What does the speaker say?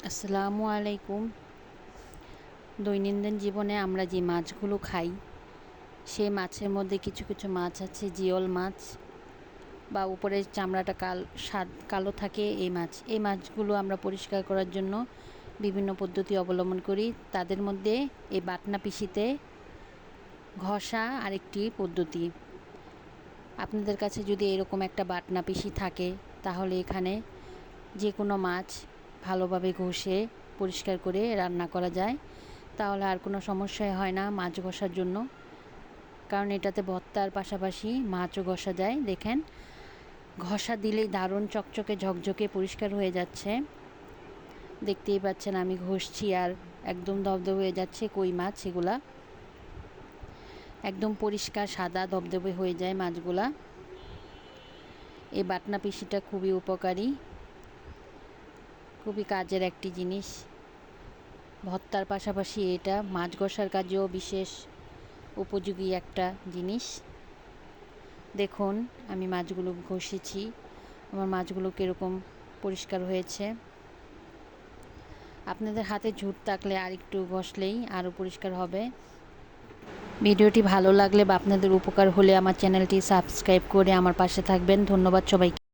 আসসালামু আলাইকুম। দৈনন্দিন জীবনে আমরা যে মাছগুলো খাই, সেই মাছের মধ্যে কিছু কিছু মাছ আছে জিওল মাছ, বা উপরের চামড়াটা কালো থাকে। এই মাছগুলো আমরা পরিষ্কার করার জন্য বিভিন্ন পদ্ধতি অবলম্বন করি। তাদের মধ্যে এই বাটনা পিষিতে ঘষা আরেকটি পদ্ধতি। আপনাদের কাছে যদি এরকম একটা বাটনা পিষি থাকে, তাহলে এখানে যে কোনো মাছ ভালোভাবে ঘষে পরিষ্কার করে রান্না করা যায়। তাহলে আর কোনো সমস্যাই হয় না মাছ ঘষার জন্য, কারণ এটাতে ভর্তার পাশাপাশি মাছও ঘষা যায়। দেখেন, ঘষা দিলেই দারুণ চকচকে ঝকঝকে পরিষ্কার হয়ে যাচ্ছে। দেখতেই পাচ্ছেন আমি ঘষছি আর একদম দবদবে হয়ে যাচ্ছে কই মাছ। এগুলা একদম পরিষ্কার সাদা দবদবে হয়ে যায় মাছগুলা। এই বাটনা পিষিটা খুবই উপকারী, খুবই কাজের একটি জিনিস। ভর্তার পাশাপাশি এটা মাছ ঘষার কাজেও বিশেষ উপযোগী একটা জিনিস। দেখুন, আমি মাছগুলো ঘষেছি, আমার মাছগুলো কীরকম পরিষ্কার হয়েছে। আপনাদের হাতে ঝুট থাকলে আর একটু ঘষলেই আরও পরিষ্কার হবে। ভিডিওটি ভালো লাগলে বা আপনাদের উপকার হলে আমার চ্যানেলটি সাবস্ক্রাইব করে আমার পাশে থাকবেন। ধন্যবাদ সবাইকে।